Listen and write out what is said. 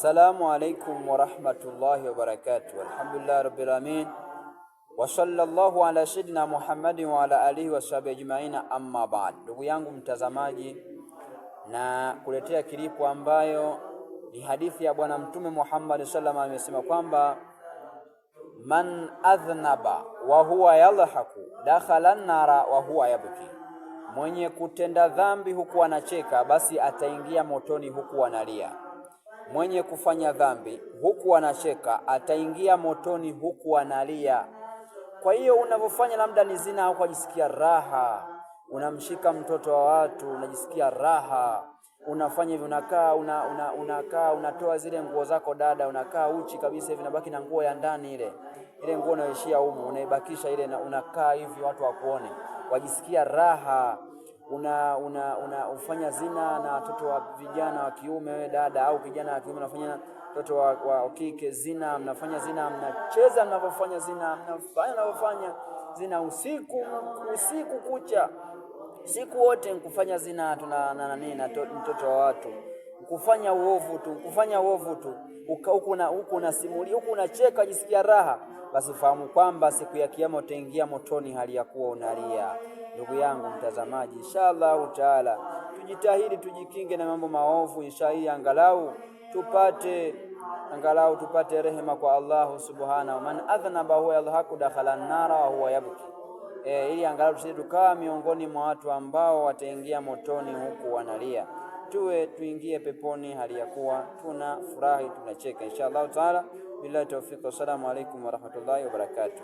Assalamu alaikum wa rahmatullahi wa barakatuh. Alhamdulillah rabbil alamin. Wa sallallahu ala sayyidina Muhammadin wa ala alihi wa sahbihi ajma'ina, amma ba'd. Ndugu yangu mtazamaji, na kuletea kilipo ambayo ni hadithi ya Bwana Mtume Muhammad sallallahu alaihi wasallam. Amesema kwamba man adhnaba wa huwa yadhahaku dakhala an-nara wa huwa yabki, mwenye kutenda dhambi huku anacheka basi ataingia motoni huku analia. Mwenye kufanya dhambi huku anacheka ataingia motoni huku analia. Kwa hiyo unavyofanya labda ni zina au kujisikia raha, unamshika mtoto wa watu unajisikia raha, unafanya hivi, unakaa unatoa zile nguo zako dada, unakaa uchi kabisa hivi, nabaki na nguo ya ndani, ile nguo unayoishia humu unaibakisha ile, na unakaa hivi watu wakuone, wajisikia raha. Ufanya zina na watoto wa vijana wa kiume, wewe dada au kijana wa kiume unafanya watoto wa kike zina, mnafanya zina, mnacheza mnapofanya zina, mnafanya zina usiku kucha, siku wote mkufanya zina na mtoto wa watu, kufanya uovu tu huku unasimulia, huku unacheka, jisikia raha, basi fahamu kwamba siku ya kiyama utaingia motoni hali ya kuwa unalia. Ndugu yangu mtazamaji, inshallah taala tujitahidi tujikinge na mambo maovu, inshallah angalau tupate rehema kwa Allah subhanahu. Man adhnaba huwa yadhaku dakhala an-nara wa huwa yabki, ili angalau tukaa miongoni mwa watu ambao wataingia motoni huku wanalia. Tuingie peponi hali ya kuwa tuna furahi, tunacheka inshallah taala. Billahi tawfiq. Assalamu alaikum wa rahmatullahi wa barakatuh.